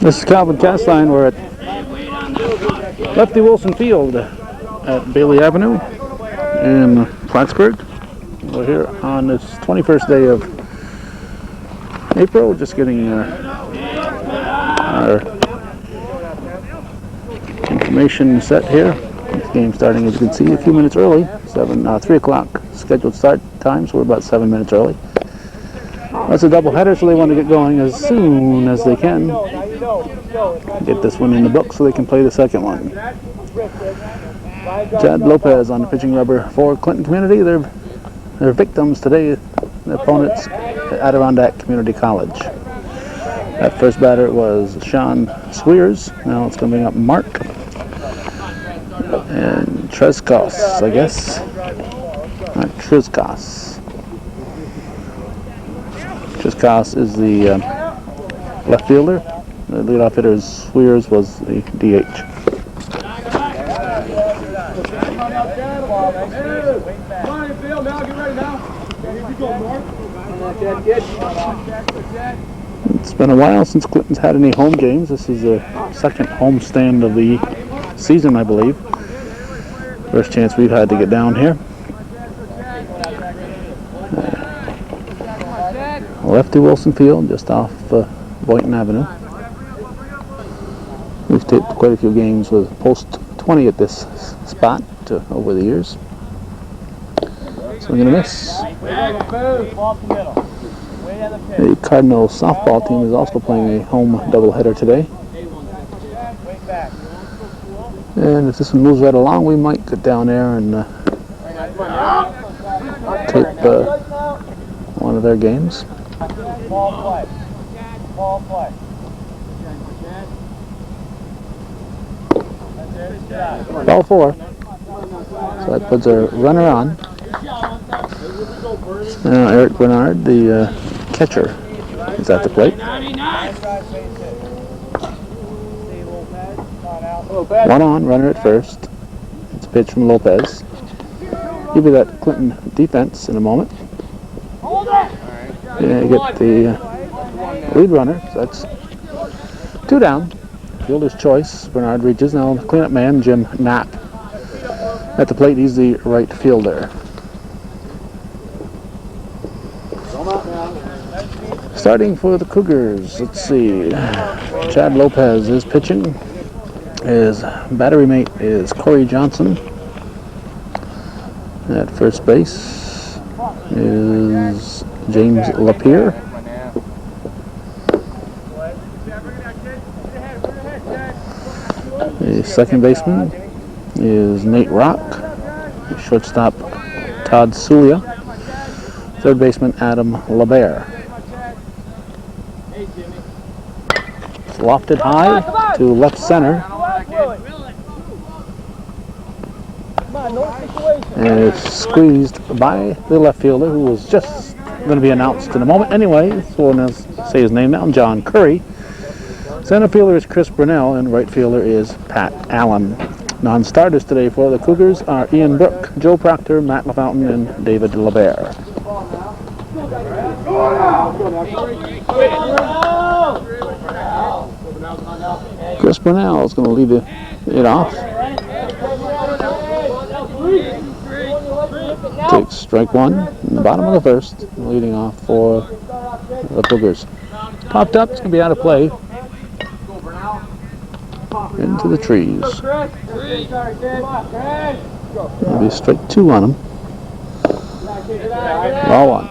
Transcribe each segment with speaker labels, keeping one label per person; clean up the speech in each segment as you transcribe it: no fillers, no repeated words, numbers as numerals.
Speaker 1: This is Calvin Castline. We're at Lefty Wilson Field at Bailey Avenue in Plattsburgh. We're here on this 21st day of April, just getting our information set here. This game starting, as you can see, a few minutes early. 3 o'clock scheduled start time, so we're about 7 minutes early. That's a doubleheader, so they want to get going as soon as they can. Get this one in the book so they can play the second one. Chad Lopez on the pitching rubber for Clinton Community. They're victims today, the opponents at Adirondack Community College. That first batter was Sean Swears. Now it's coming up Mark and Treskos, I guess. Not Treskos. Treskos is the left fielder. The leadoff hitter is Swears, was the DH. It's been a while since Clinton's had any home games. This is the second home stand of the season, I believe. First chance we've had to get down here. Lefty Wilson Field, just off Boynton Avenue. We've taped quite a few games with post 20 at this spot over the years. Swing and a miss. The Cardinals softball team is also playing a home doubleheader today. And if this one moves right along, we might get down there and tape one of their games. Ball 4. So that puts a runner on. Now Eric Bernard, the catcher, is at the plate. 1 on, runner at first. It's a pitch from Lopez. Give you that Clinton defense in a moment. Yeah, get the lead runner. So that's 2 down. Fielder's choice. Bernard reaches. Now the cleanup man, Jim Knapp, at the plate. He's the right fielder. Starting for the Cougars, let's see. Chad Lopez is pitching. His battery mate is Corey Johnson. At first base is James Lapierre. The second baseman is Nate Rock. The shortstop Todd Sulia. Third baseman Adam LeBaire. It's lofted high to left center. And it's squeezed by the left fielder, who was just going to be announced in a moment. Anyway, so we'll say his name now, John Curry. Center fielder is Chris Brunell, and right fielder is Pat Allen. Non-starters today for the Cougars are Ian Brook, Joe Proctor, Matt LaFountain, and David LeBaire. Chris Brunell is going to lead it off. Takes strike 1 in the bottom of the first, leading off for the Cougars. Popped up, it's going to be out of play. Into the trees. There'll be strike 2 on him. Ball 1.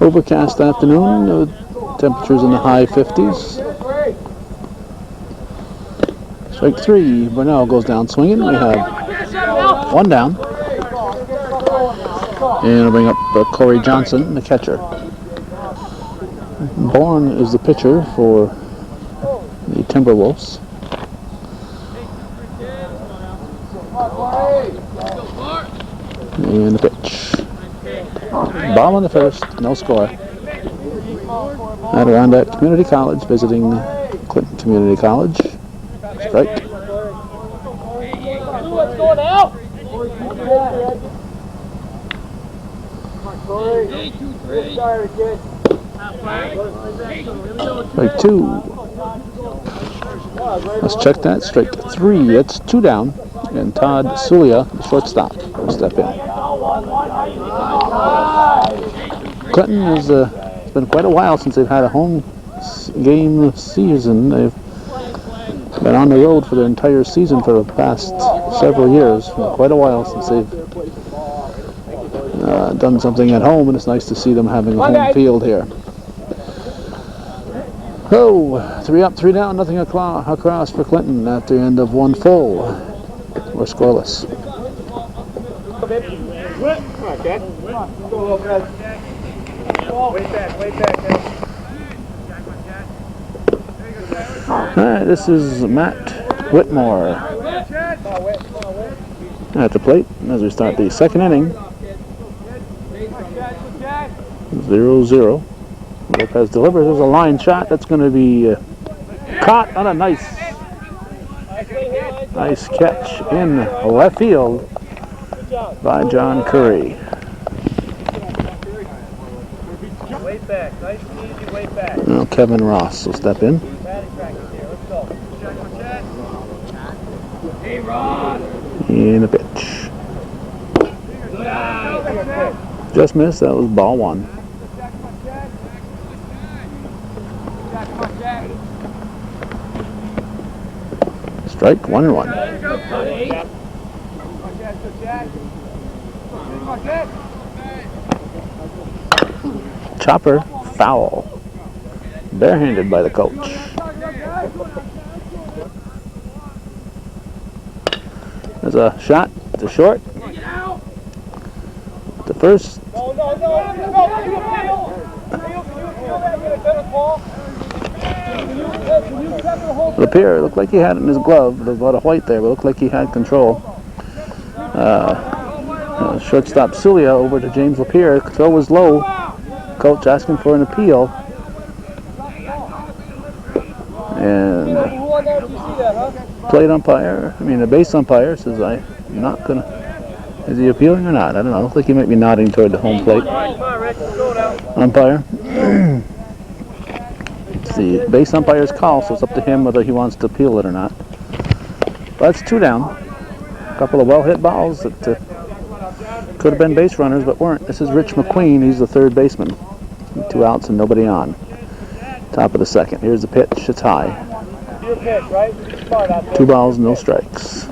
Speaker 1: Overcast afternoon, temperatures in the high 50s. Strike 3, Burnell goes down swinging. We have 1 down. And we'll bring up Corey Johnson, the catcher. Bourne is the pitcher for the Timberwolves. And the pitch. Ball on the first, no score. Adirondack Community College visiting Clinton Community College. Strike. Strike two. Let's check that. Strike three. It's 2 down. And Todd Sulia, the shortstop, will step in. Clinton has it's been quite a while since they've had a home game season. They've been on the road for their entire season for the past several years. Quite a while since they've done something at home, and it's nice to see them having a home field here. Oh, 3 up, 3 down, nothing across for Clinton at the end of 1 full. We're scoreless. Alright, this is Matt Whitmore at the plate as we start the second inning. 0-0. Lopez delivers. There's a line shot that's going to be caught on a nice catch in left field by John Curry. Now Kevin Ross will step in. And a pitch. Just missed. That was ball 1. Strike 1-1. Chopper foul. Barehanded by the coach. There's a shot to short. The first. Lapierre looked like he had it in his glove. There's a lot of white there, but looked like he had control. Shortstop Sulia over to James Lapierre. Throw was low. Coach asking for an appeal. And the base umpire says, I'm not going to. Is he appealing or not? I don't know. I look like he might be nodding toward the home plate umpire. It's the base umpire's call, so it's up to him whether he wants to appeal it or not. But it's 2 down. A couple of well-hit balls that could have been base runners, but weren't. This is Rich McQueen. He's the third baseman. 2 outs and nobody on. Top of the second. Here's the pitch. It's high. 2 balls, no strikes.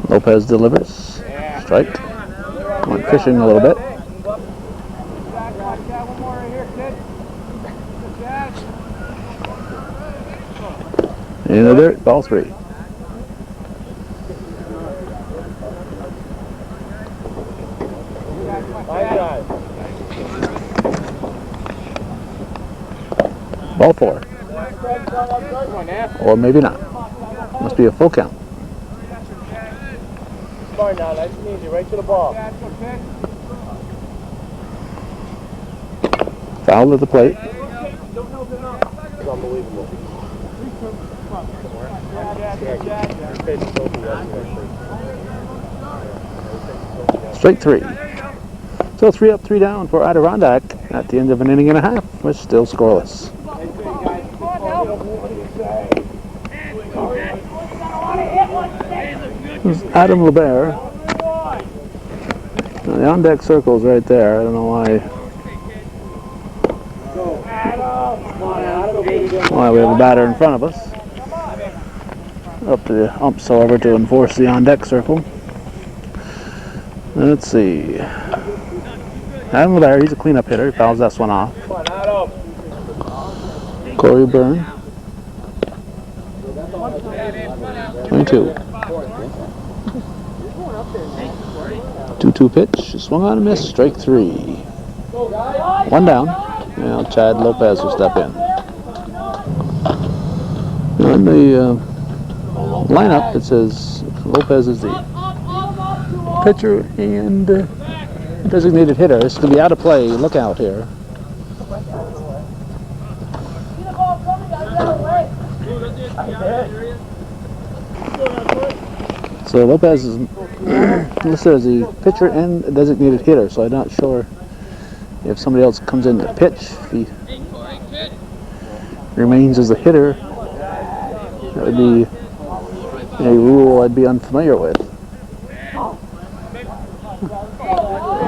Speaker 1: Lopez delivers. Strike. Went fishing a little bit. In the dirt, ball 3. Ball 4. Or maybe not. Must be a full count.
Speaker 2: Smart now, nice and easy, right to the ball.
Speaker 1: Foul at the plate.
Speaker 2: It's unbelievable.
Speaker 1: Straight 3. So 3 up, 3 down for Adirondack at the end of an inning and a half. We're still scoreless. This is Adam LeBaire. The on-deck circle's right there. I don't know why we have a batter in front of us. Up to the umps, however, to enforce the on-deck circle. Let's see. Adam LeBaire, he's a cleanup hitter. He fouls this one off. Corey Byrne. 22. 2-2 pitch. Swung on and missed. Strike 3. 1 down. Now Chad Lopez will step in. On the lineup, it says Lopez is the pitcher and designated hitter. This is going to be out of play. Look out here. So Lopez is listed as the pitcher and a designated hitter, so I'm not sure if somebody else comes in to pitch. If he remains as a hitter, that would be a rule I'd be unfamiliar with.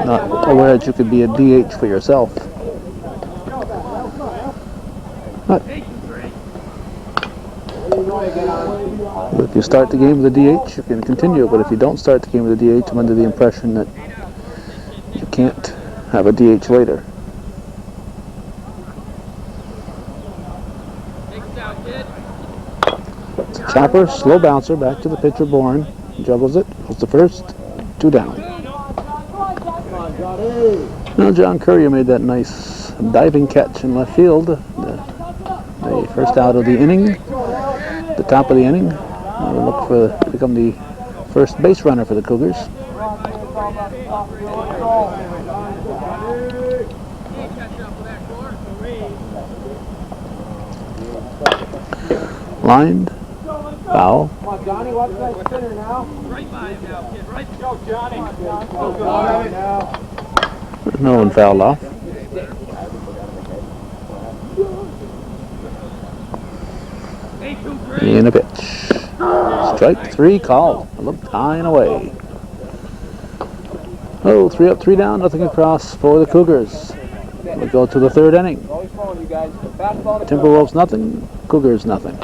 Speaker 1: Not aware that you could be a DH for yourself. But if you start the game with a DH, you can continue, but if you don't start the game with a DH, I'm under the impression that you can't have a DH later. It's a chopper, slow bouncer, back to the pitcher, Bourne. Juggles it, goes to first, 2 down. Now John Curry made that nice diving catch in left field. The first out of the inning, the top of the inning. We'll look for become the first base runner for the Cougars. Lined, foul.
Speaker 2: Come on, Johnny, watch that spinner now. Right by him now, kid. Right. Go, Johnny. Go, Johnny. Now.
Speaker 1: No one fouled off. And a pitch. Strike 3 called. It looked high and away. Oh, 3 up, 3 down, nothing across for the Cougars. We go to the 3rd inning. Timberwolves nothing, Cougars nothing.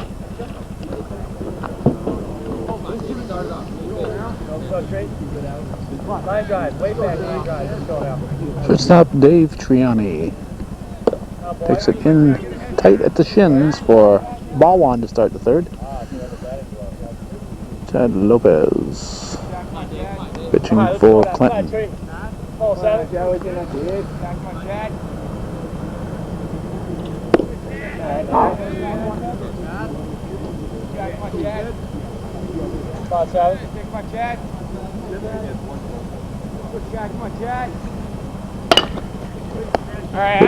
Speaker 1: Shortstop Dave Triani takes it in tight at the shins for ball 1 to start the 3rd. Chad Lopez pitching for Clinton. Hit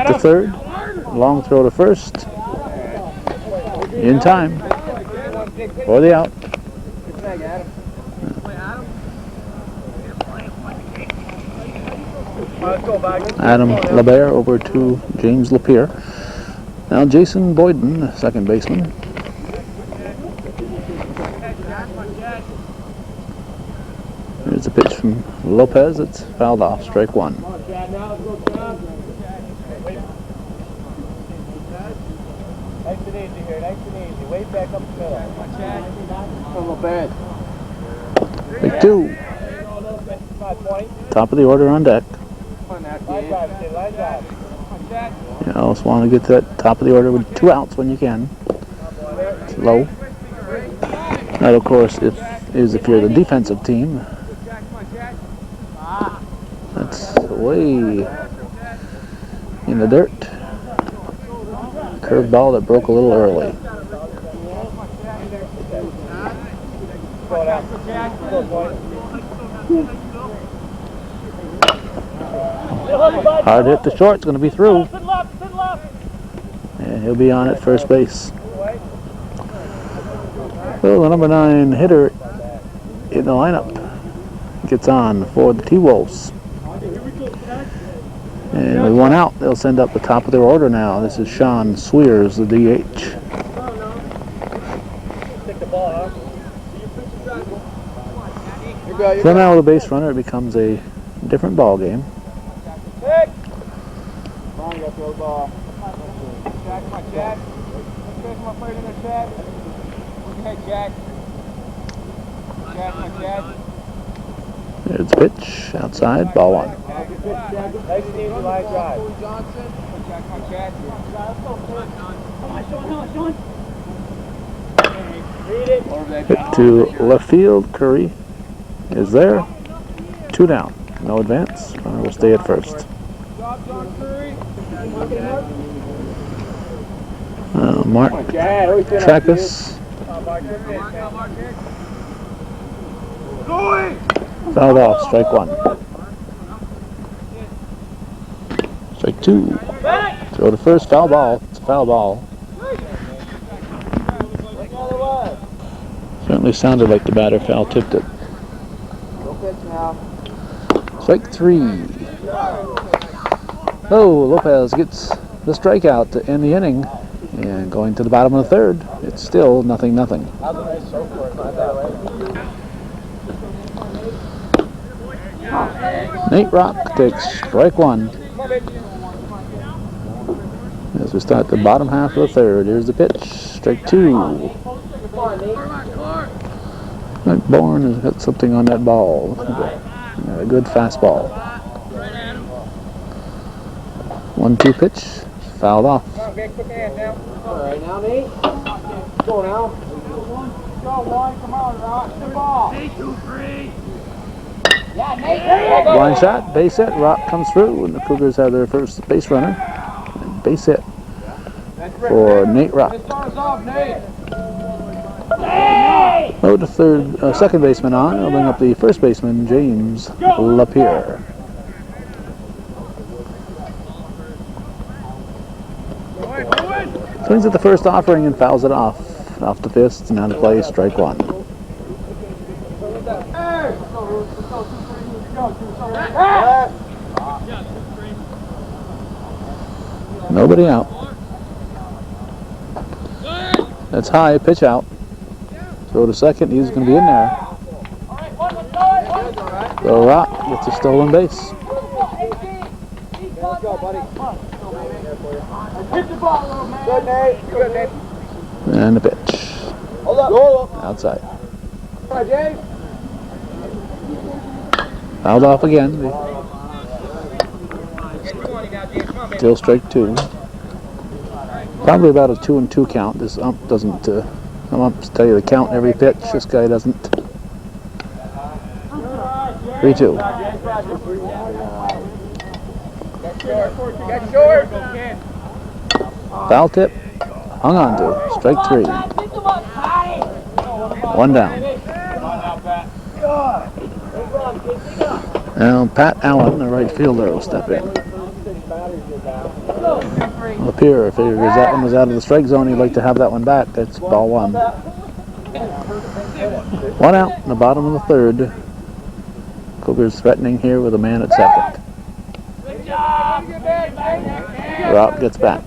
Speaker 1: the 3rd, long throw to first, in time for the out. Adam LeBaire over to James Lapierre. Now Jason Boyden, second baseman. There's a pitch from Lopez. It's fouled off. Strike 1.
Speaker 2: Nice and easy here. Nice and easy. Way back up the middle. A little bad.
Speaker 1: Strike 2. Top of the order on deck. You always want to get to that top of the order with 2 outs when you can. It's low. That, of course, is if you're the defensive team. That's way in the dirt. Curved ball that broke a little early. Hard hit to short. It's going to be through. And he'll be on at first base. Well, the number 9 hitter in the lineup gets on for the T-Wolves. And with 1 out, they'll send up the top of their order now. This is Sean Swears, the DH. So now with a base runner, it becomes a different ball game. There's a pitch outside, ball 1.
Speaker 2: Nice and easy line drive.
Speaker 1: Hit to left field. Curry is there. 2 down. No advance. Runner will stay at first. Mark Trackus. Fouled off. Strike 1. Strike 2. Throw to first. Foul ball. It's a foul ball. Certainly sounded like the batter foul tipped it.
Speaker 2: pitch now.
Speaker 1: Strike 3. Oh, Lopez gets the strikeout to end the inning. And going to the bottom of the third, it's still 0-0. Nate Rock takes strike 1. As we start the bottom half of the third, here's the pitch. Strike 2. Mike Bourne has got something on that ball. A good fastball. 1-2 pitch. Fouled off.
Speaker 2: All right, now, Nate. Go now. Go, one. Come on, Rock. The ball. 2-3. Yeah, Nate.
Speaker 1: Blind shot, base hit. Rock comes through, and the Cougars have their first base runner. And base hit for Nate Rock. Oh, the second baseman on. He'll bring up the first baseman, James Lapierre. Swings at the first offering and fouls it off the fist, and now to play strike 1. Nobody out. That's high, pitch out. Throw to second, he's going to be in there. So Rock gets a stolen base.
Speaker 2: Let's go, buddy. Hit the ball, little man. Good, Nate. Good, Nate.
Speaker 1: And the pitch.
Speaker 2: Hold up. Go.
Speaker 1: Outside.
Speaker 2: All right, Jay.
Speaker 1: Fouled off again. Still strike 2. Probably about a 2-2 count. This ump doesn't. I'm up to tell you the count every pitch. This guy doesn't. 3-2.
Speaker 2: Get short.
Speaker 1: Foul tip. Hung on to. Strike 3. 1 down. Now Pat Allen, the right fielder, will step in. Lapierre figures that one was out of the strike zone. He'd like to have that one back. That's ball 1. 1 out in the bottom of the third. Cougars threatening here with a man at second. Rock gets back.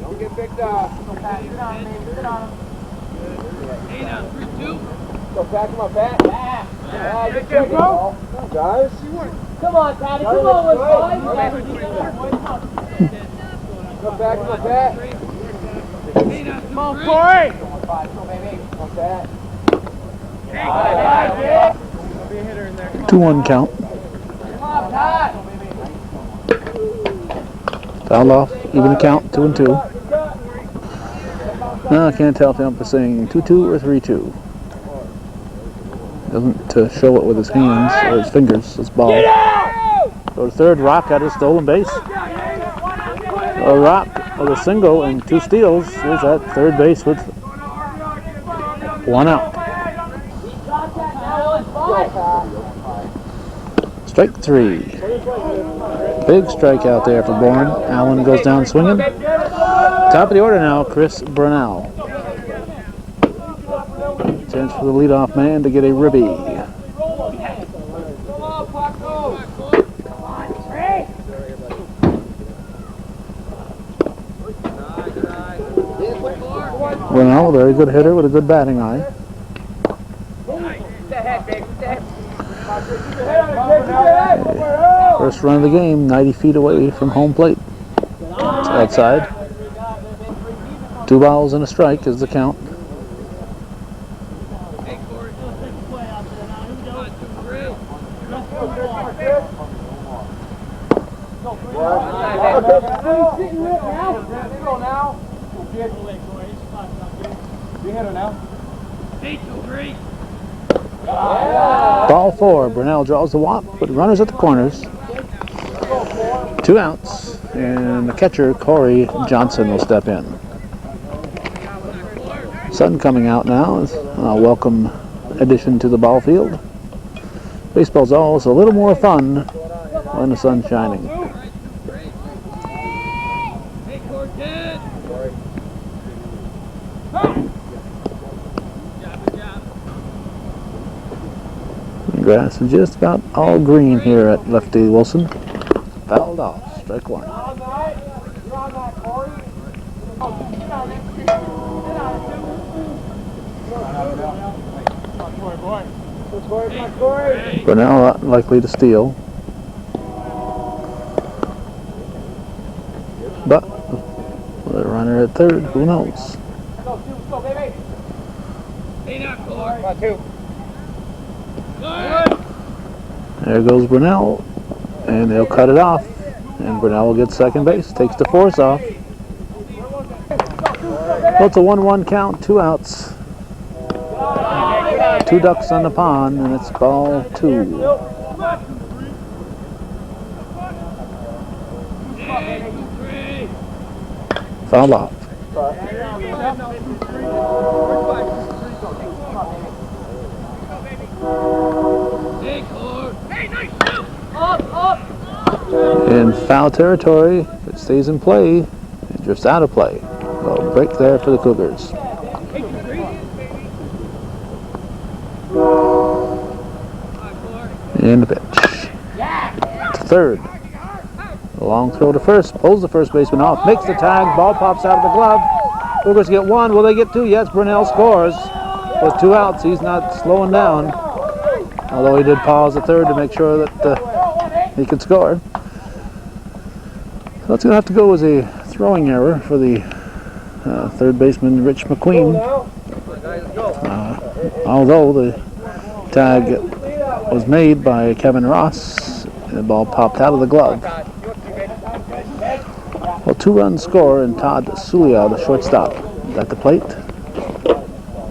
Speaker 2: Don't get picked up. Go back him up, Pat. Good go. Guys. Come on, Patty. Come on, boys. Go back him up, Pat. Come on, Corey. Come on, Pat.
Speaker 1: 2-1 count. Fouled off. Even the count. 2-2. No, I can't tell if the ump is saying 2-2 or 3-2. Doesn't show it with his hands or his fingers. His ball. So the third, Rock at his stolen base. A Rock with a single and 2 steals is at third base with 1 out. Strike 3. Big strikeout there for Bourne. Allen goes down swinging. Top of the order now, Chris Brunell. Chance for the leadoff man to get a ribby. Brunell, a very good hitter with a good batting eye. First run of the game, 90 feet away from home plate. It's outside. 2 balls and a strike is the count. Ball 4. Brunell draws the walk, but runners at the corners. 2 outs, and the catcher, Corey Johnson, will step in. Sun coming out now is a welcome addition to the ball field. Baseball's always a little more fun when the sun's shining. Grass is just about all green here at Lefty Wilson. Fouled off. Strike one. Brunel likely to steal. But with a runner at third, who knows? There goes Brunel, and they'll cut it off. And Brunel will get second base, takes the force off. Well, it's a 1-1 count, 2 outs. 2 ducks on the pond, and it's ball 2. Foul off. In foul territory, if it stays in play, it drifts out of play. So break there for the Cougars. And the pitch. To third. A long throw to first. Pulls the first baseman off. Makes the tag. Ball pops out of the glove. Cougars get 1. Will they get 2? Yes, Brunel scores. With 2 outs, he's not slowing down. Although he did pause the third to make sure that he could score. So it's going to have to go as a throwing error for the third baseman, Rich McQueen. Although the tag was made by Kevin Ross, the ball popped out of the glove. Well, 2-run score, and Todd Sulia, the shortstop, at the plate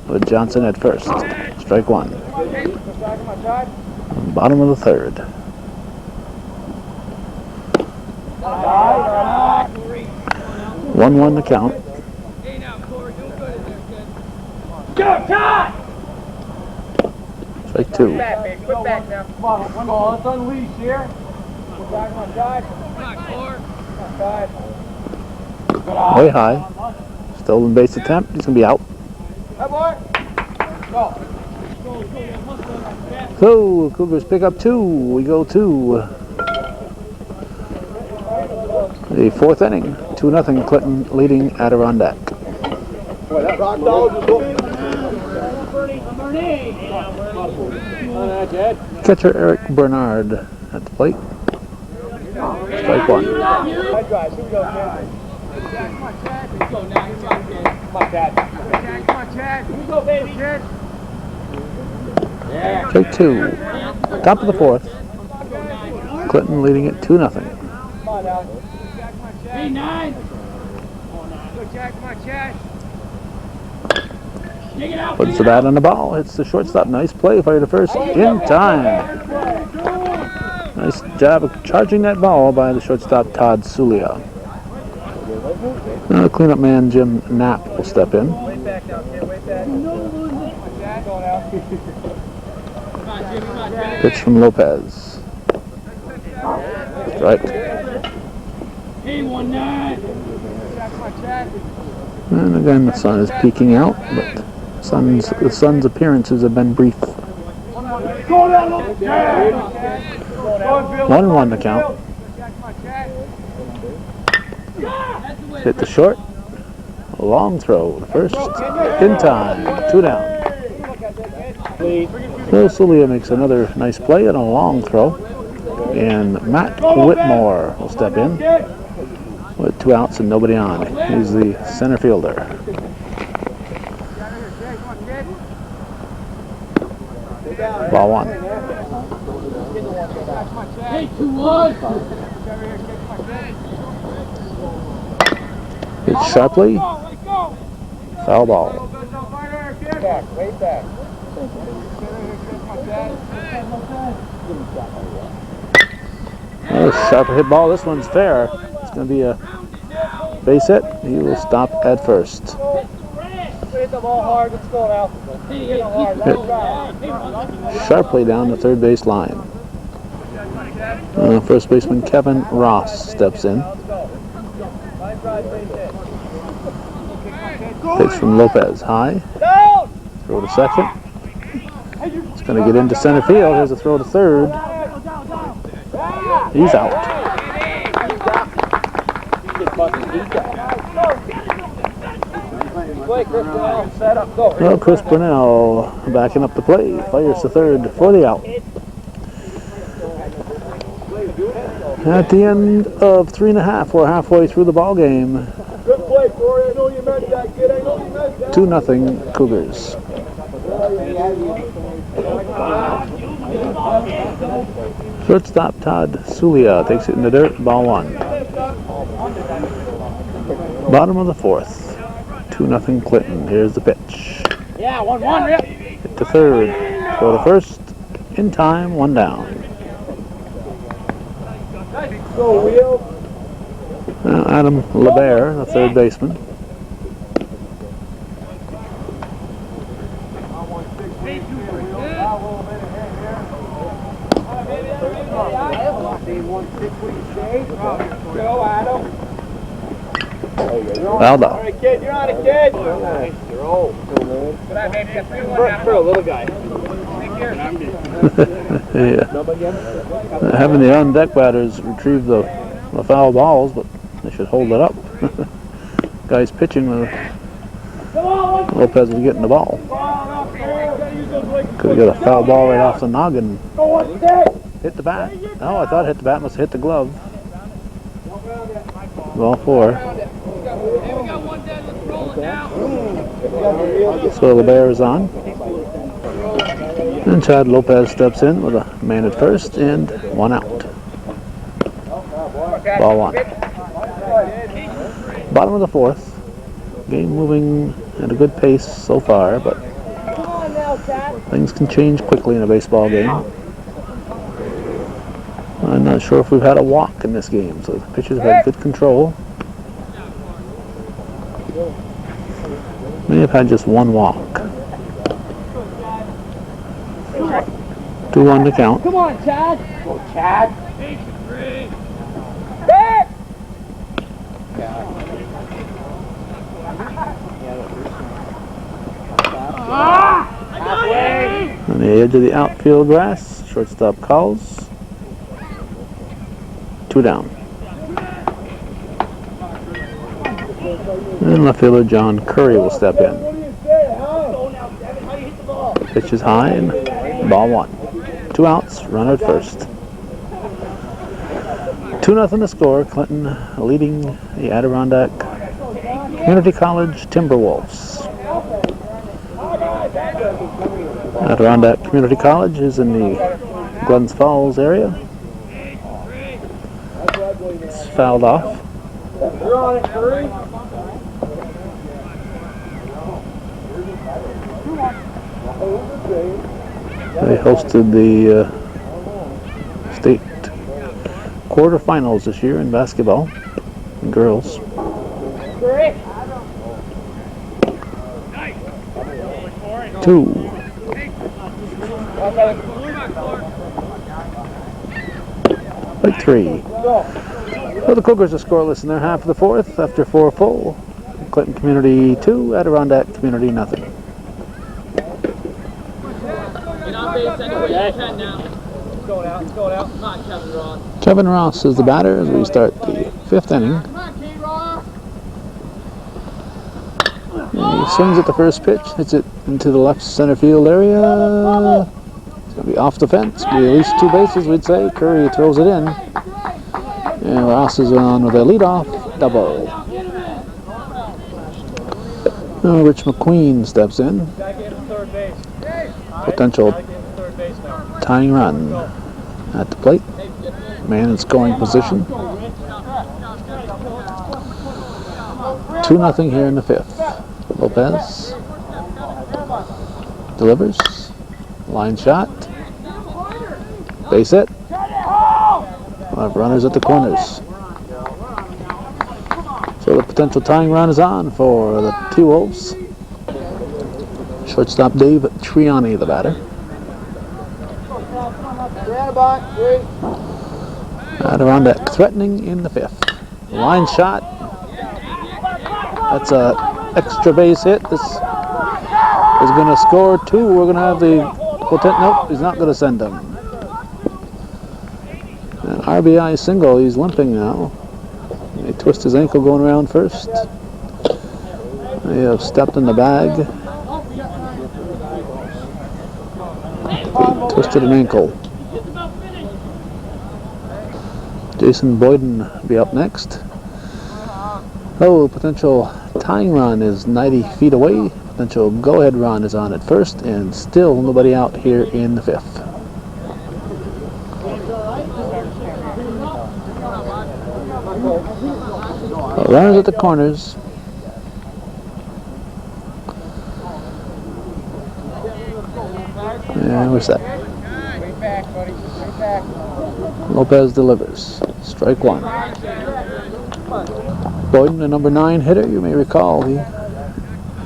Speaker 1: with Johnson at first. Strike one. Bottom of the third. One the count. Strike 2.
Speaker 2: Put back now. Come on, let's unleash here.
Speaker 1: Way high. Stolen base attempt. He's going to be out. So, Cougars pick up 2. We go to the 4th inning. 2-0 Clinton leading Adirondack. Catcher Eric Bernard at the plate. Strike 1. Strike 2. Top of the 4th. Clinton leading it 2-0. Puts the bat on the ball. Hits the shortstop. Nice play. Fire to first in time. Nice job of charging that ball by the shortstop, Todd Sulia. Now the cleanup man, Jim Knapp, will step in. Pitch from Lopez. Strike. And again, the sun is peeking out, but the sun's appearances have been brief. 1-1 the count. Hit the short. A long throw. First in time. 2 down. Phil Sulia makes another nice play and a long throw. And Matt Whitmore will step in with 2 outs and nobody on. He's the center fielder. Ball 1. Hit sharply. Foul ball. Oh, sharper hit ball. This one's fair. It's going to be a base hit. He will stop at first.
Speaker 2: Hit the ball hard. Let's go now.
Speaker 1: Hit sharply down the third base line. First baseman Kevin Ross steps in. Pitch from Lopez. High. Throw to second. It's Going to get into center field. Here's a throw to third. He's out. Well, Chris Brunell backing up the play. Fires to third for the out. At the end of 3.5, we're halfway through the ball game.
Speaker 2: Good play, Corey. I know you meant that, kid. I know you meant that.
Speaker 1: 2-0 Cougars. Shortstop Todd Sulia takes it in the dirt. Ball one. Bottom of the fourth. 2-0 Clinton. Here's the pitch.
Speaker 2: Yeah, 1-1, Rip.
Speaker 1: Hit to third. Throw to first. In time. One down.
Speaker 2: Go, Wheel.
Speaker 1: Adam LeBaire, the third baseman.
Speaker 2: Go, Adam.
Speaker 1: Fouled
Speaker 2: All
Speaker 1: off.
Speaker 2: right, kid. You're on it, kid. You're old. For a little guy.
Speaker 1: Yeah. Having the on-deck batters retrieve the foul balls, but they should hold it up. Guy's pitching, Lopez was getting the ball. Could have got a foul ball right off the noggin. Hit the bat. Oh, I thought it hit the bat. Must have hit the glove. Ball four. So the Bear is on. And Chad Lopez steps in with a man at first and one out. Ball one. Bottom of the fourth. Game moving at a good pace so far, but things can change quickly in a baseball game. I'm not sure if we've had a walk in this game, so the pitchers have had good control. May have had just one walk. 2-1 to count.
Speaker 2: Come on, Chad. Go, Chad. Back.
Speaker 1: On the edge of the outfield grass, shortstop calls. 2 down. And left fielder John Curry will step in. Pitch is high and ball one. 2 outs, runner at first. 2-0 to score. Clinton leading the Adirondack Community College Timberwolves. Adirondack Community College is in the Glens Falls area. It's fouled off.
Speaker 2: You're on it, Curry.
Speaker 1: They hosted the state quarterfinals this year in basketball, girls. 2. Like 3. Well, the Cougars are scoreless in their half of the fourth after 4 full. Clinton Community 2, Adirondack Community nothing.
Speaker 3: Get on base anyway you can now. It's going out, it's going out. Come on, Kevin Ross.
Speaker 1: Kevin Ross is the batter as we start the 5th inning.
Speaker 3: Come on, K-Ross.
Speaker 1: He swings at the first pitch, hits it into the left center field area. It's going to be off the fence. Be at least 2 bases, we'd say. Curry throws it in. And Ross is on with a leadoff double. Now Rich McQueen steps in. Potential tying run at the plate. Man in scoring position. 2-0 here in the 5th. Lopez delivers. Line shot. Base hit. We'll have runners at the corners. So the potential tying run is on for the T-Wolves. Shortstop Dave Triani, the batter. Adirondack threatening in the 5th. Line shot. That's a extra base hit. This is going to score 2. We're going to have the Nope, he's not going to send him. An RBI single. He's limping now. He twisted his ankle going around first. They have stepped in the bag. Twisted an ankle. Jason Boyden will be up next. Oh, potential tying run is 90 feet away. Potential go-ahead run is on at first, and still nobody out here in the fifth. Runners at the corners. And where's that? Lopez delivers. Strike one. Boyden, the number 9 hitter, you may recall, he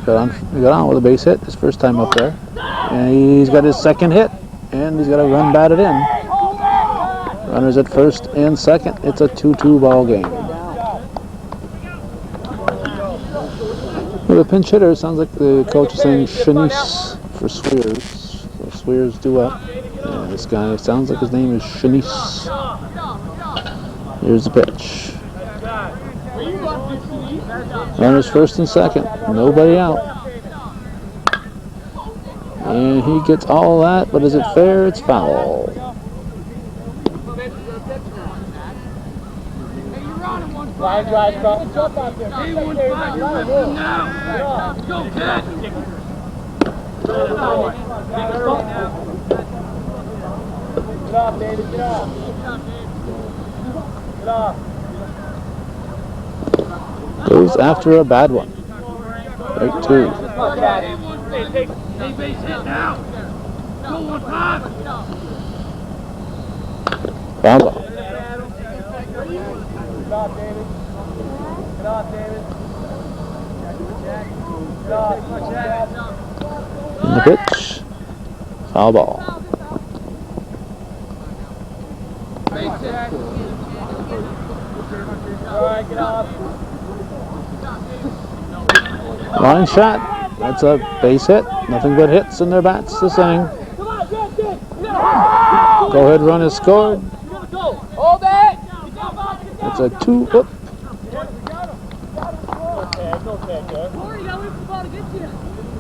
Speaker 1: got on with a base hit his first time up there. And he's got his second hit, and he's got a run batted in. Runners at first and second. It's a 2-2 ball game. Well, the pinch hitter sounds like the coach is saying Shanice for Swears. So Swears due up. And this guy sounds like his name is Shanice. Here's the pitch. Runners first and second. Nobody out. And he gets all that, but is it fair? It's foul. Goes after a bad one. Right 2. Foul ball. And the pitch. Foul ball. Line shot. That's a base hit. Nothing but hits in their bats this inning. Go ahead run is scored. It's a 2. Whoop.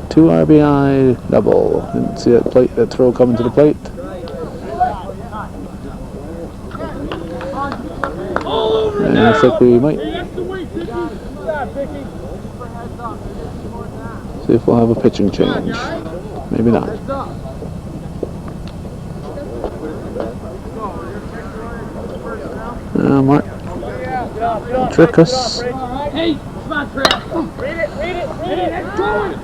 Speaker 1: 2 RBI double. Didn't see that throw coming to the plate. And looks like we might see if we'll have a pitching change. Maybe not. Mark, trick us.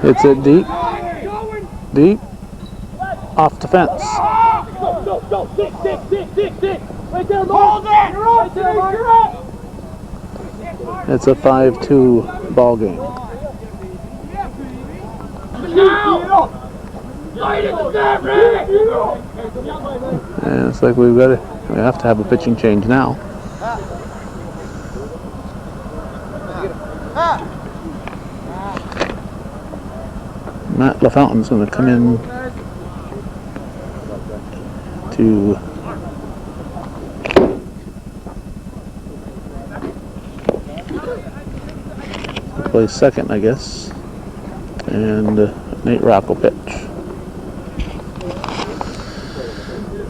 Speaker 1: Hits it deep. Deep. Off the fence. It's a 5-2 ball game. And it's like we have to have a pitching change now. Matt LaFountain's going to come in to play second, I guess, and Nate Rock will pitch.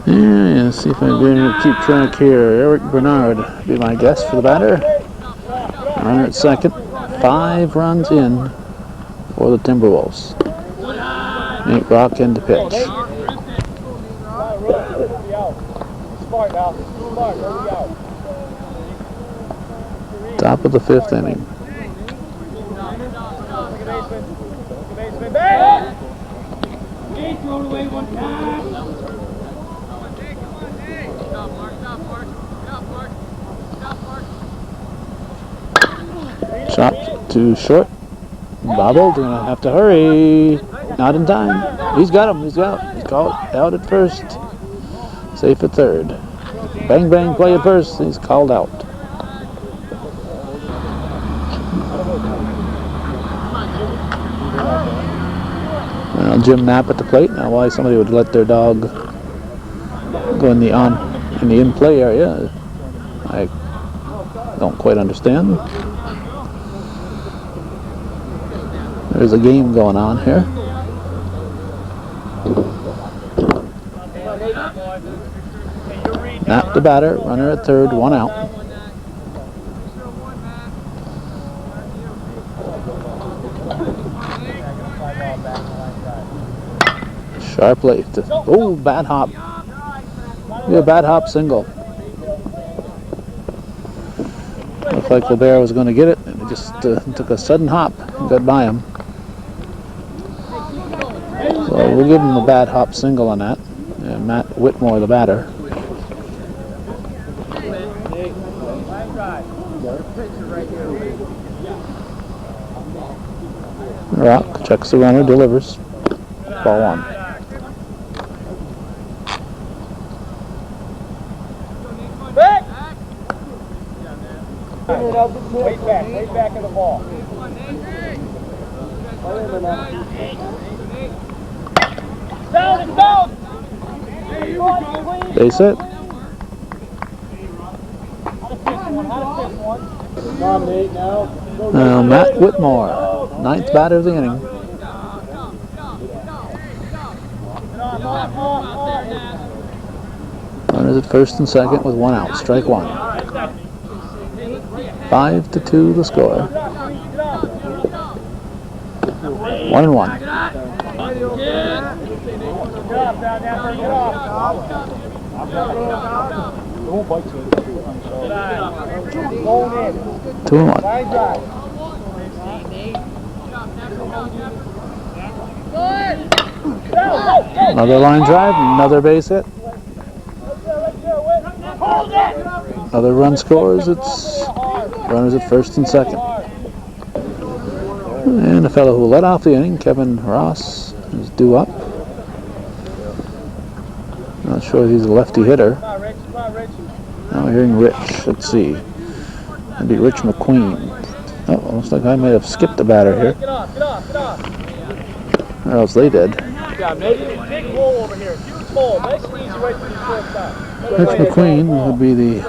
Speaker 1: Yeah, let's see if I'm going to keep track here. Eric Bernard be my guess for the batter. Runner at second. 5 runs in for the Timberwolves. Nate Rock in to pitch. Top of the 5th inning. Chopped to short. Bobbled. They're gonna have to hurry. Not in time. He's got him. He's out. He's called out at first. Safe at third. Bang bang play at first. He's called out. Jim Knapp at the plate. Now, why somebody would let their dog go in the in-play area, I don't quite understand. There's a game going on here. Knapp the batter, runner at third, 1 out. Sharp left. Oh, bad hop. Yeah, bad hop single. Looked like LeBear was going to get it, and it just took a sudden hop and got by him. So we'll give him a bad hop single on that. And Matt Whitmore, the batter. Rock checks the runner, delivers. Ball 1.
Speaker 2: Way back of the ball. Down!
Speaker 1: Base hit. Now Matt Whitmore, 9th batter of the inning. Runners at first and second with 1 out. Strike 1. 5-2 the score. 1-1. Two and 1. Another line drive, another base hit. Another run scores. It's runners at first and second. And the fellow who led off the inning, Kevin Ross, is due up. Not sure if he's a lefty hitter. Now we're hearing Rich. Let's see. That'd be Rich McQueen. Oh, looks like I may have skipped a batter here. Or else they did. Rich McQueen would be the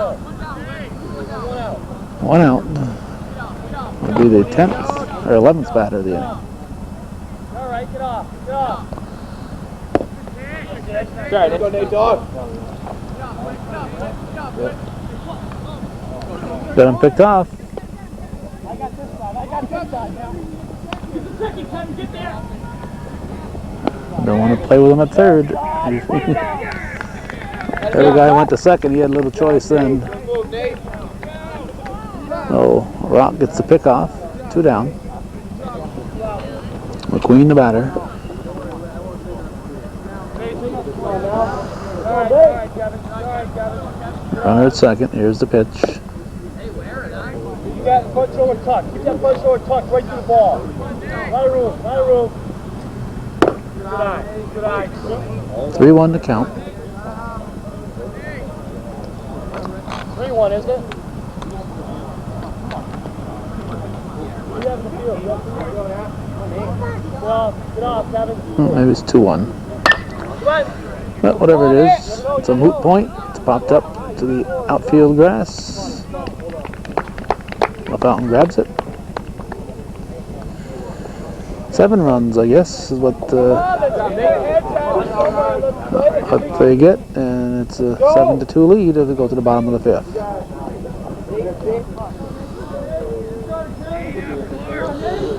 Speaker 1: 1 out. Would be the 10th or 11th batter of the inning.
Speaker 2: Alright, get off. Sorry, go Nate Dog.
Speaker 1: Got him picked off.
Speaker 2: I got this side now. Get the second time, get there.
Speaker 1: Don't want to play with him at third. Every guy went to second, he had a little choice then. Oh, Rock gets the pick off. 2 down. McQueen the batter. Runner at second. Here's the pitch.
Speaker 2: Keep that front shoulder tucked. Keep that front shoulder tucked right through the ball. Lot of room. Good eye.
Speaker 1: 3-1 to count.
Speaker 2: 3-1, isn't it? Get off, Kevin.
Speaker 1: Well, maybe it's 2-1. But whatever it is, it's a moot point. It's popped up to the outfield grass. LaFountain grabs it. 7 runs, I guess, is what they get, and it's a 7-2 lead as they go to the bottom of the 5th.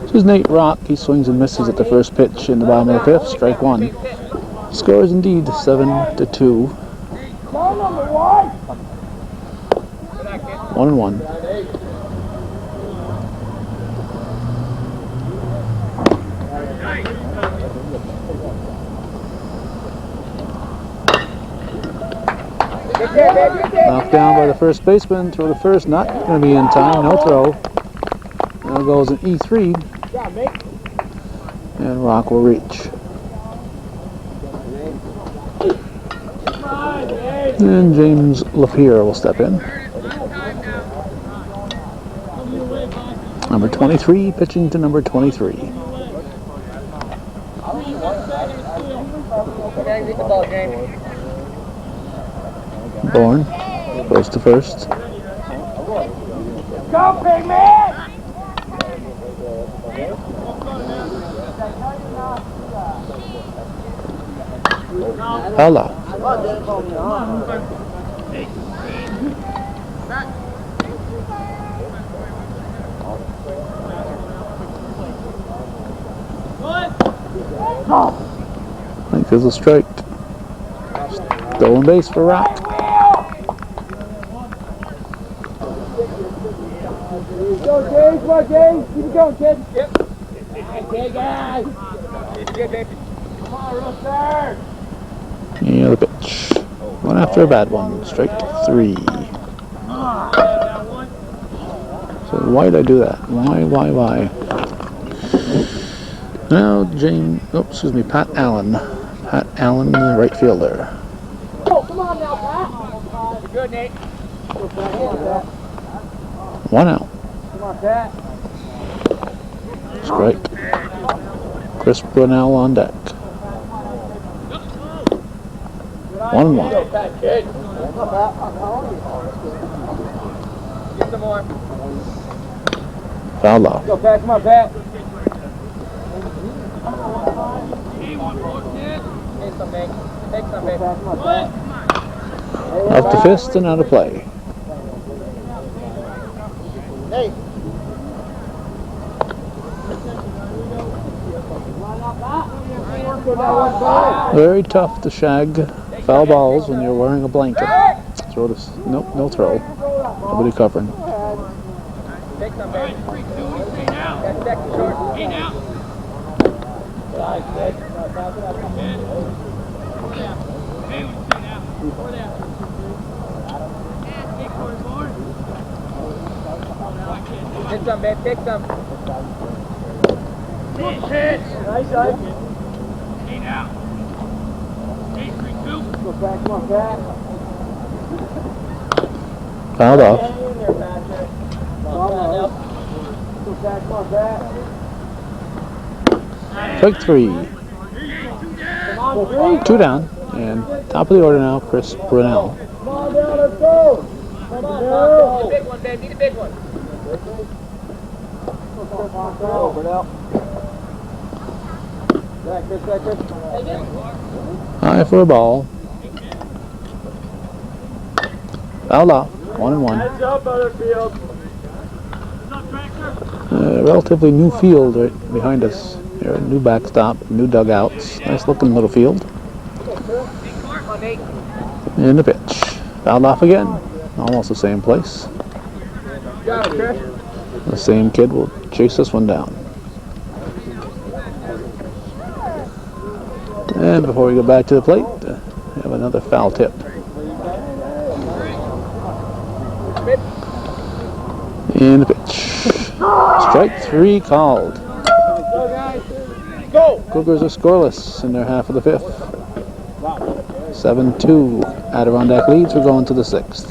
Speaker 1: This is Nate Rock. He swings and misses at the first pitch in the bottom of the 5th. Strike 1. Score is indeed 7-2. 1-1. Knocked down by the first baseman. Throw to first. Not going to be in time. No throw. Now goes an E3. And Rock will reach. And James Lapierre will step in. Number 23 pitching to number 23.
Speaker 2: the ball, James.
Speaker 1: Bourne goes to first.
Speaker 2: Go, big man!
Speaker 1: Foul out. I think there's a strike. Stolen base for Rock.
Speaker 2: Go, James, come on, James. Keep it going, kid. Yep. Okay, guys. Good, baby. Come on, Rooster.
Speaker 1: Yeah, the pitch. One after a bad one. Strike 3. So why did I do that? Why? Now Pat Allen. Pat Allen, the right fielder.
Speaker 2: Oh, come on now, Pat. You're good, Nate.
Speaker 1: 1 out.
Speaker 2: Come on, Pat.
Speaker 1: Strike. Chris Brunell on deck. 1-1.
Speaker 2: Go, Pat, kid. Get some more.
Speaker 1: Foul off.
Speaker 2: Go, Pat. Come on, Pat. Take some, Nate. Take some, baby. Come on, Pat.
Speaker 1: Off the fist and out of play.
Speaker 2: Nate.
Speaker 1: Very tough to shag foul balls when you're wearing a blanket. Throw this. Nope, no throw. Nobody covering.
Speaker 2: Take some, baby. That's second short. Nice, Nate. Take some, babe. Take some. Nice, nice. Go back, come on, back.
Speaker 1: Fouled off.
Speaker 2: Hang in there, Patrick. Come on, go back, come on, back.
Speaker 1: Strike 3.
Speaker 2: Come on, 3.
Speaker 1: 2 down. And top of the order now, Chris Brunell.
Speaker 2: Come on down, let's go. Come on, go. Need a big one, babe. Need a big one. Go, Brunell. Back, Chris, back, Chris.
Speaker 1: High for a ball. Fouled off. 1-1.
Speaker 2: Heads up, Butterfield.
Speaker 1: Relatively new field right behind us. Here, new backstop, new dugouts. Nice looking little field. And the pitch. Fouled off again. Almost the same place.
Speaker 2: Got it, Chris.
Speaker 1: The same kid will chase this one down. And before we go back to the plate, we have another foul tip. And the pitch. Strike 3 called.
Speaker 2: Go!
Speaker 1: Cougars are scoreless in their half of the 5th. 7-2. Adirondack leads. We're going to the 6th.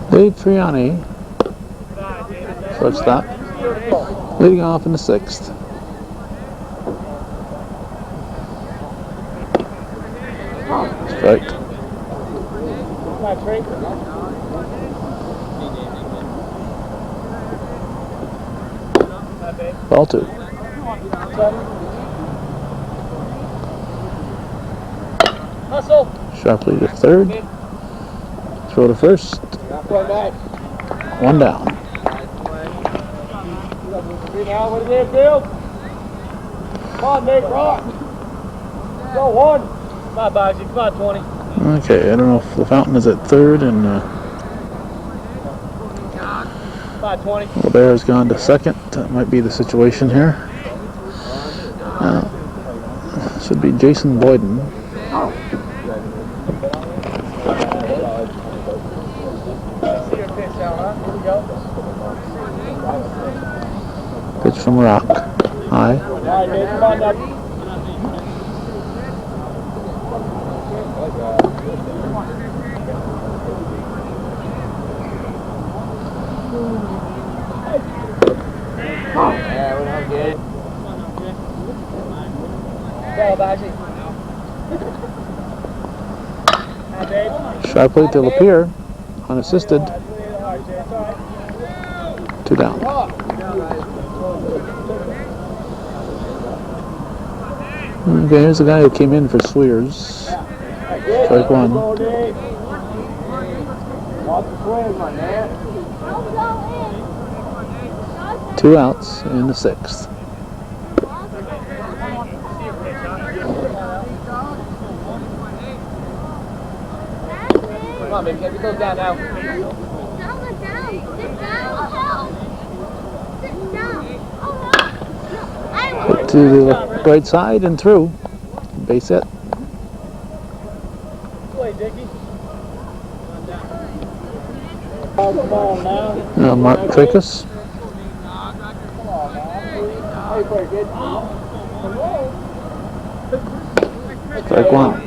Speaker 1: Dave Triani, shortstop, leading off in the 6th. Strike. Ball 2.
Speaker 2: Hustle!
Speaker 1: Sharply to 3rd. Throw to 1st. 1 down.
Speaker 2: Now, what is it, Field? Come on, Nate, rock! Go, 1! Come on, Boxy, come on, 20.
Speaker 1: Okay, I don't know if the fountain is at 3rd and
Speaker 2: Come on, 20.
Speaker 1: LeBear's gone to 2nd. That might be the situation here. Should be Jason Boyden. Pitch from Rock. High.
Speaker 2: All right, Nate, come on now. Yeah, we're not good.
Speaker 1: Sharp play to Lapierre, unassisted. 2 down. Okay, here's the guy who came in for Swears. Strike 1. Two outs in the 6th.
Speaker 3: Come on, baby, get those down now.
Speaker 1: Hit to the right side and through. Base hit.
Speaker 3: Play, Dickie.
Speaker 1: Mark Trickus. Strike 1.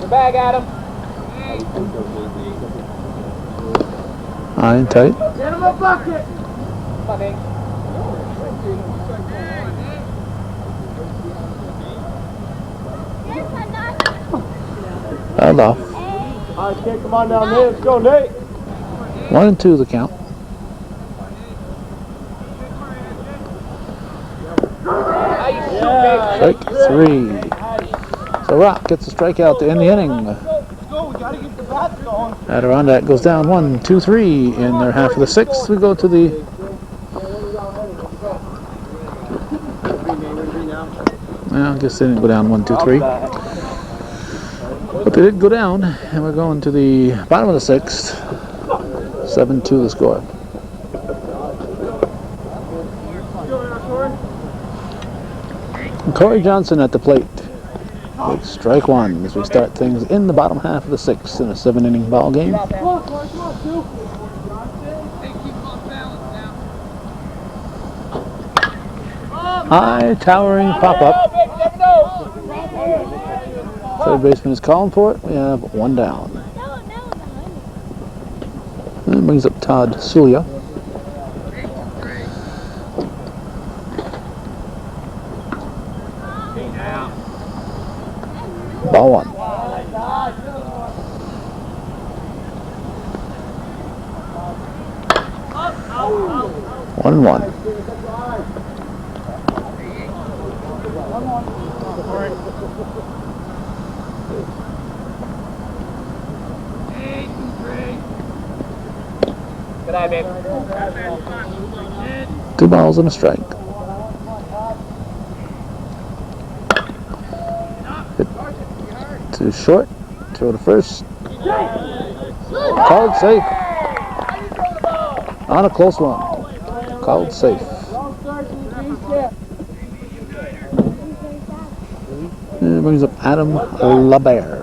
Speaker 3: Your bag, Adam.
Speaker 1: High and tight.
Speaker 3: Get him a bucket. Come on, Hank.
Speaker 1: Fouled off.
Speaker 2: All right, kid, come on down there. Let's go, Nate.
Speaker 1: 1 and 2 the count. Strike 3. So Rock gets a strikeout to end the inning. Adirondack goes down 1, 2, 3 in their half of the 6th. We go to the I guess they didn't go down 1, 2, 3. But they did go down, and we're going to the bottom of the 6th. 7-2 the score. Corey Johnson at the plate. With strike 1 as we start things in the bottom half of the 6th in a 7-inning ball game. High towering pop-up. Third baseman is calling for it. We have 1 down. That brings up Todd Sulia. Ball 1. 1-1.
Speaker 3: Good night, babe.
Speaker 1: 2 balls and a strike. Hit to short. Throw to first. Called safe. On a close one. Called safe. And it brings up Adam LaBear.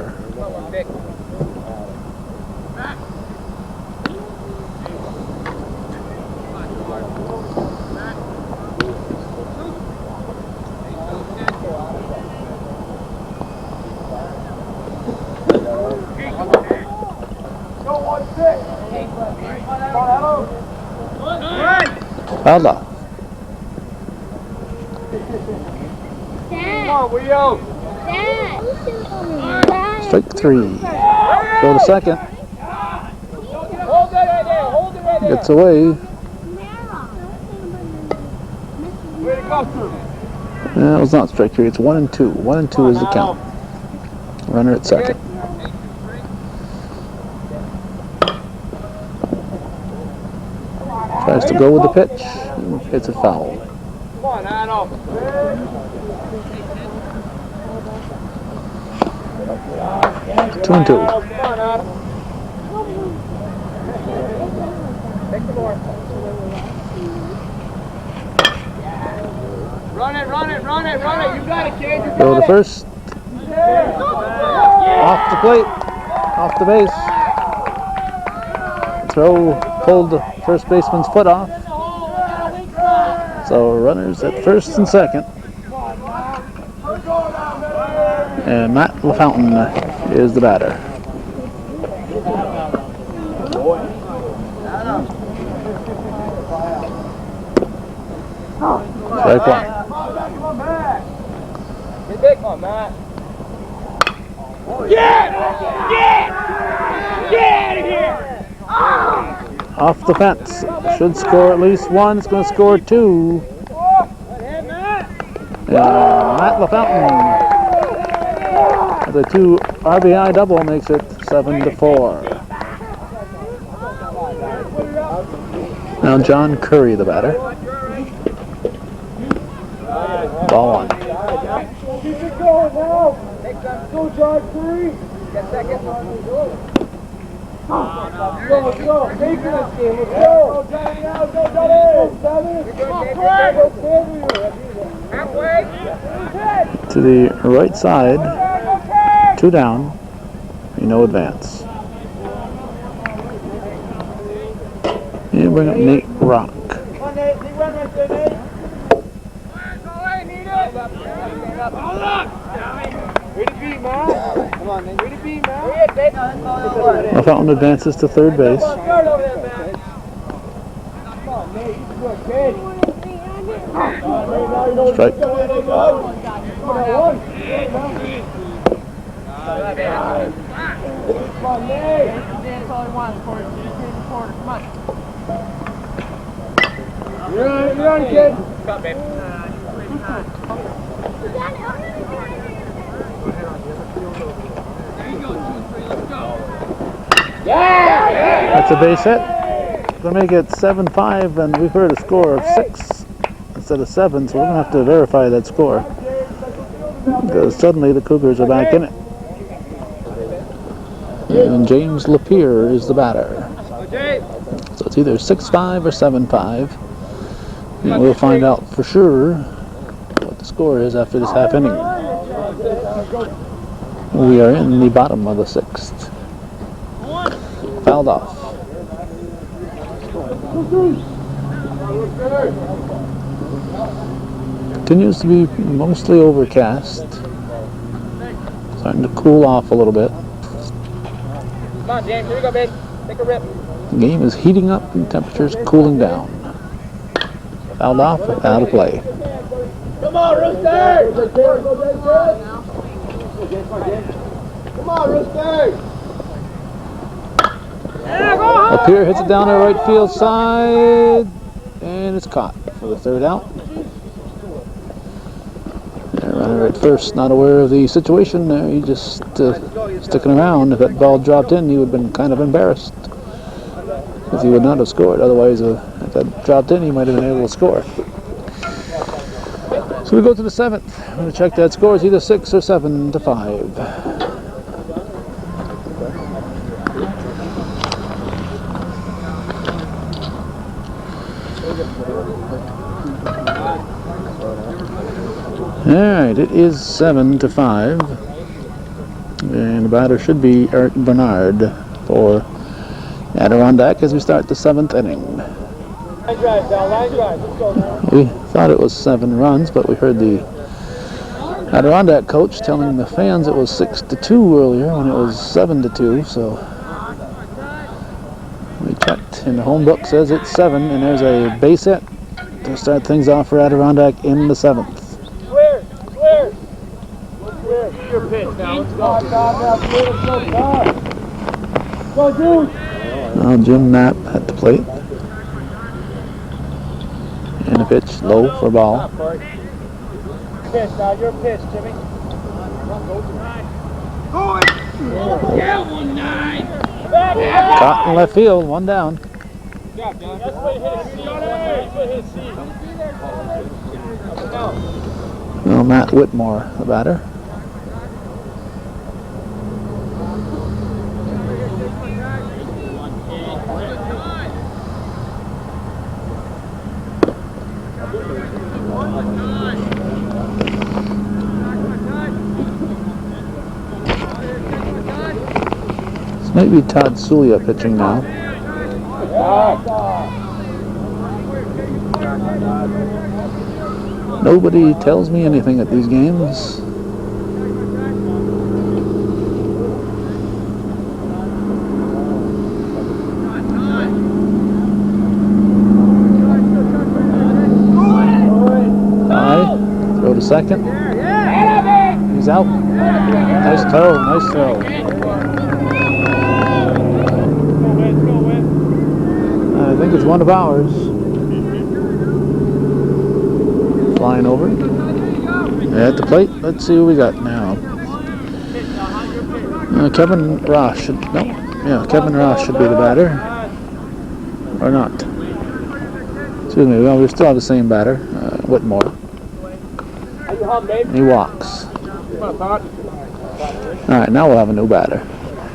Speaker 1: Fouled off. Strike 3. Go to second. Gets away. That was not strike 3. It's 1 and 2. 1 and 2 is the count. Runner at second. Tries to go with the pitch. It's a foul.
Speaker 2: Come on, Adam.
Speaker 1: 2 and 2.
Speaker 2: Run it, run it, run it, run it. You got it, kid. You
Speaker 1: Go
Speaker 2: got
Speaker 1: to
Speaker 2: it.
Speaker 1: first. Off the plate. Off the base. Throw pulled the first baseman's foot off. So runners at first and second. And Matt LaFountain is the batter. Strike 1.
Speaker 2: Get big. Come on, Matt. Get out of here!
Speaker 1: Off the fence. Should score at least one. It's going to score two. Matt LaFountain, the 2 RBI double, makes it 7-4. Now John Curry, the batter. Ball one.
Speaker 2: Keep it going now. Go, John Curry. Get second. Let's go. Take this game. Let's go. Go, Johnny. Now, go, Johnny. Halfway.
Speaker 1: To the right side. 2 down. No advance. You bring up Nate Rock.
Speaker 2: Come on, Nate. He went right there, Nate. Way to be, man. Come on, Nate. Way to be, man.
Speaker 1: LaFountain advances to third base.
Speaker 2: Come on, Nate. You good, kid.
Speaker 1: Strike.
Speaker 2: Come on, Nate. That's all he wants for it. Come on. You're on, kid. Come on, babe.
Speaker 1: That's a base hit. They'll make it 7-5, and we've heard a score of 6 instead of 7, so we're going to have to verify that score. Because suddenly the Cougars are back in it. And James Lapierre is the batter. So it's either 6-5 or 7-5. And we'll find out for sure what the score is after this half inning. We are in the bottom of the 6th. Fouled off. Continues to be mostly overcast. Starting to cool off a little bit.
Speaker 2: Come on, James. Here we go, babe. Take a rip.
Speaker 1: The game is heating up and temperatures cooling down. Fouled off, out of play.
Speaker 2: Come on, Rooster! Come on, Rooster!
Speaker 1: Lapierre hits it down the right field side, and it's caught for the 3rd out. Runner at first, not aware of the situation there. He just sticking around. If that ball dropped in, he would have been kind of embarrassed, because he would not have scored. Otherwise, if that dropped in, he might have been able to score. So we go to the 7th. I'm going to check that score. It's either 6 or 7-5. Alright, it is 7-5. And the batter should be Eric Bernard for Adirondack as we start the 7th inning.
Speaker 2: Line drive, Dal. Line drive. Let's go now.
Speaker 1: We thought it was 7 runs, but we heard the Adirondack coach telling the fans it was 6-2 earlier when it was 7-2, so we checked and the home book says it's 7, and there's a base hit to start things off for Adirondack in the 7th.
Speaker 2: Clear. Your pitch now. Let's go. Go, dude.
Speaker 1: Now Jim Knapp at the plate. And the pitch low for ball.
Speaker 2: Pitch now. Your pitch, Jimmy.
Speaker 1: Caught in left field, 1 down.
Speaker 2: Good job, John. That's what hit C.
Speaker 1: Well, Matt Whitmore, the batter. This might be Todd Sulia pitching now. Nobody tells me anything at these games. High, throw to second. He's out. Nice throw, nice throw. I think it's one of ours. Flying over. At the plate, let's see who we got now. Kevin Ross should, no, yeah, Kevin Ross should be the batter. Or not. Excuse me, well, we still have the same batter, Whitmore. And he walks. Alright, now we'll have a new batter.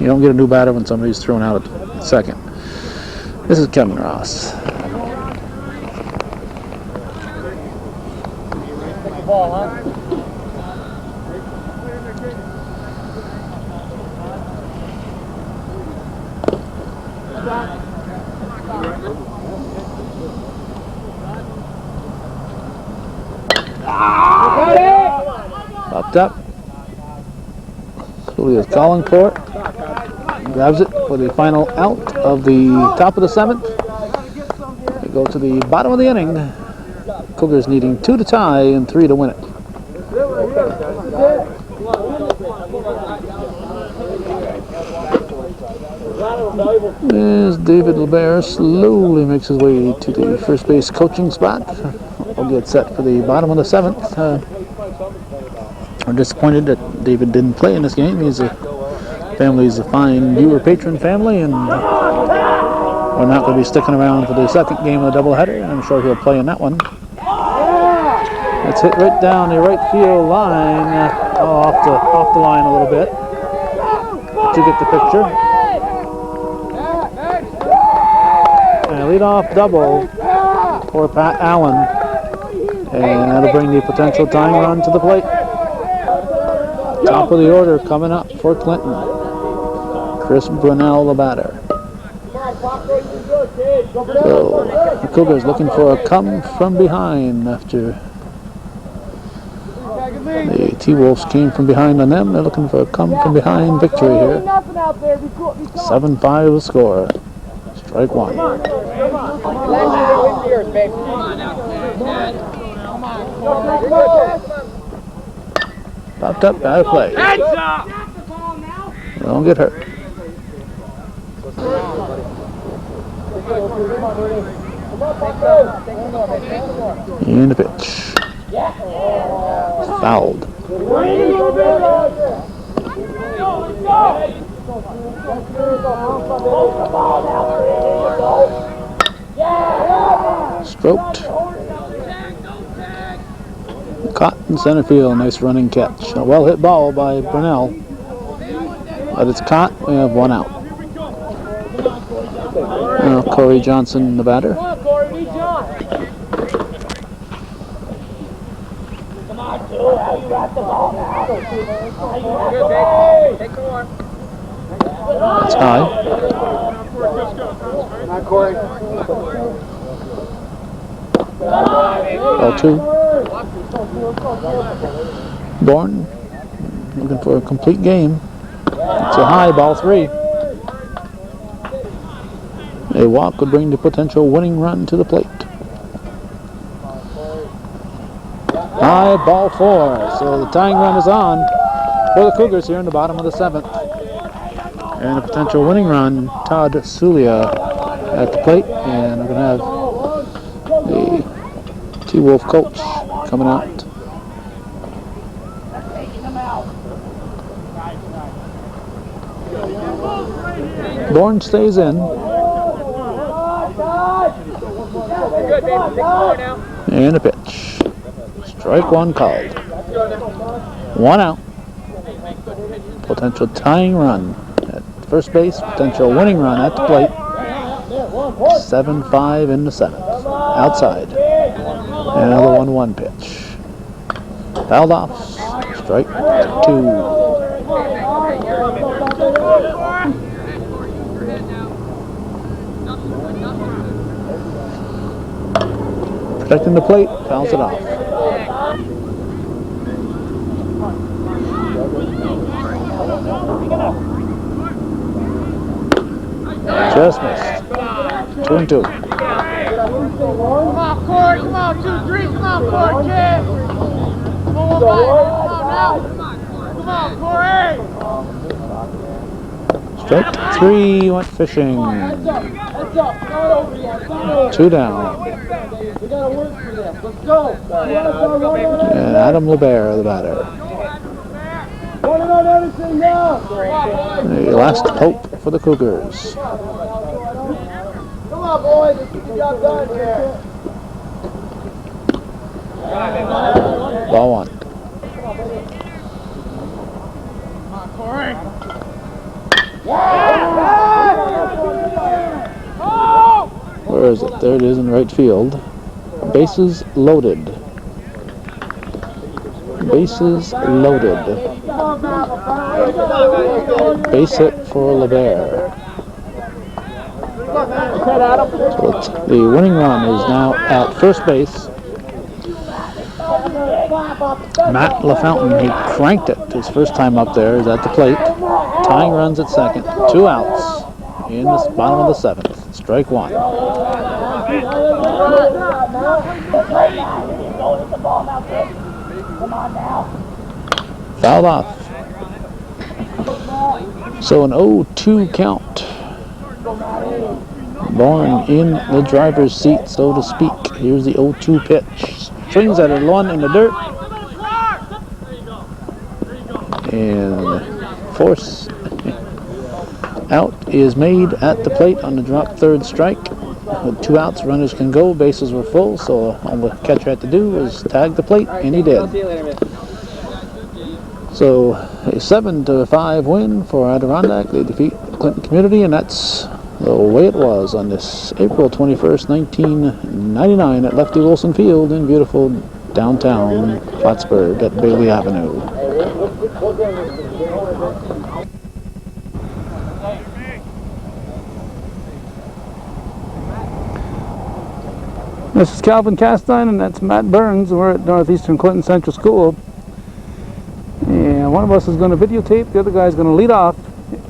Speaker 1: You don't get a new batter when somebody's thrown out at second. This is Kevin Ross.
Speaker 2: Ball, huh?
Speaker 1: Popped up. Julia's calling for it. Grabs it for the final out of the top of the 7th. We go to the bottom of the inning. Cougars needing 2 to tie and 3 to win it. As David LeBaire slowly makes his way to the first base coaching spot. We'll get set for the bottom of the 7th. We're disappointed that David didn't play in this game. He's a fine viewer patron family, and we're not going to be sticking around for the second game of the doubleheader. I'm sure he'll play in that one. It's hit right down the right field line, off the line a little bit. But you get the picture. And a leadoff double for Pat Allen, and that'll bring the potential tying run to the plate. Top of the order coming up for Clinton. Chris Brunell, the batter. So the Cougars looking for a come from behind after the T-Wolves came from behind on them. They're looking for a come from behind victory here. 7-5 the score. Strike one. Popped up, out of play. Don't get hurt. And the pitch. Fouled. Stroked. Caught in center field. Nice running catch. A well hit ball by Brunell. But it's caught. We have one out. Now Corey Johnson, the batter.
Speaker 2: Come on, Corey, be John. Come on, Joe. You got the ball now. Good, baby. Take the one.
Speaker 1: That's high.
Speaker 2: Not Corey.
Speaker 1: Ball 2. Bourne looking for a complete game. It's a high, ball 3. A walk would bring the potential winning run to the plate. High, ball 4. So the tying run is on for the Cougars here in the bottom of the 7th. And a potential winning run, Todd Sulia at the plate. And we're going to have the T-Wolf coach coming out. Bourne stays in. And a pitch. Strike one called. One out. Potential tying run at first base. Potential winning run at the plate. 7-5 in the 7th. Outside. And another 1-1 pitch. Fouled off. Strike 2. Protecting the plate, fouls it off. Just missed. 2-2.
Speaker 2: Come on, Corey. Come on, 2-3. Come on, Corey, kid. Come on, now.
Speaker 1: Strike 3 went fishing. 2 down.
Speaker 2: We gotta work for this. Let's go.
Speaker 1: And Adam LeBear, the batter.
Speaker 2: Running on everything now.
Speaker 1: The last hope for the Cougars.
Speaker 2: Come on, boys. Let's get the job done here.
Speaker 1: Ball 1. Where is it? There it is in right field. Bases loaded. Bases loaded. Base hit for LeBear. So the winning run is now at first base. Matt LaFountain, he cranked it his first time up there, is at the plate. Tying runs at second. 2 outs in the bottom of the 7th. Strike 1. Fouled off. So an 0-2 count. Born in the driver's seat, so to speak. Here's the 0-2 pitch. Swings at it, 1 in the dirt. And force out is made at the plate on the drop third strike. With 2 outs, runners can go. Bases were full, so all the catcher had to do was tag the plate, and he did. So a 7-5 win for Adirondack. They defeat Clinton Community, and that's the way it was on this April 21st, 1999 at Lefty Wilson Field in beautiful downtown Plattsburgh at Bailey Avenue. This is Calvin Castine, and that's Matt Burns. We're at Northeastern Clinton Central School. And one of us is going to videotape, the other guy is going to lead off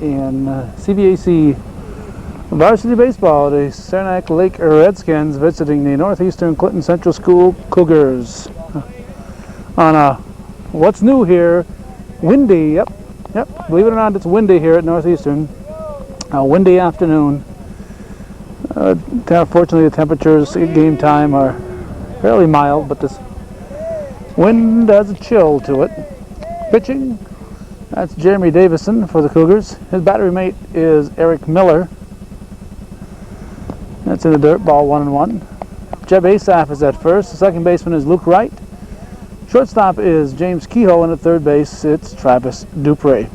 Speaker 1: in CVAC varsity baseball. The Saranac Lake Redskins visiting the Northeastern Clinton Central School Cougars on a, what's new here, windy, yep, believe it or not, it's windy here at Northeastern. A windy afternoon. Fortunately, the temperatures at game time are fairly mild, but this wind has a chill to it. Pitching, that's Jeremy Davison for the Cougars. His battery mate is Eric Miller. That's in the dirt, ball 1-1. Jeb Asaf is at first. The second baseman is Luke Wright. Shortstop is James Kehoe, and at third base it's Travis Dupre.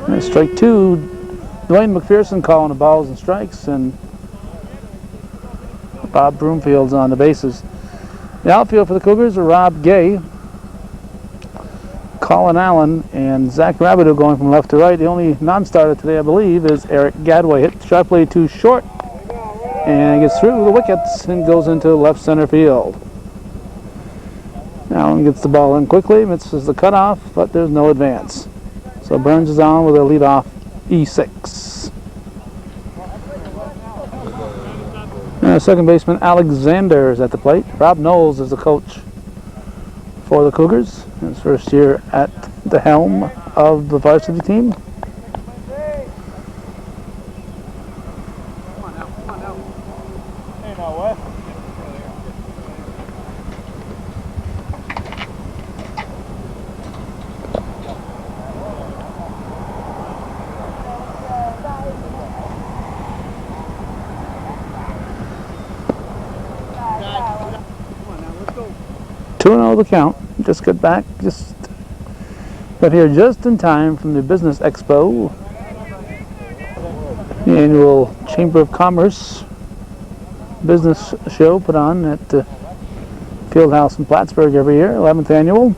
Speaker 1: And strike 2. Dwayne McPherson calling the balls and strikes, and Bob Broomfield's on the bases. The outfield for the Cougars are Rob Gay, Colin Allen, and Zach Rabideau going from left to right. The only non-starter today, I believe, is Eric Gadway. Hit sharply too short, and gets through the wickets and goes into left center field. Allen gets the ball in quickly, misses the cutoff, but there's no advance. So Burns is on with a leadoff E6. Second baseman Alexander is at the plate. Rob Knowles is the coach for the Cougars. His first year at the helm of the varsity team. The count. Just got back, got here just in time from the Business Expo, the annual Chamber of Commerce business show put on at the Field House in Plattsburgh every year, 11th annual.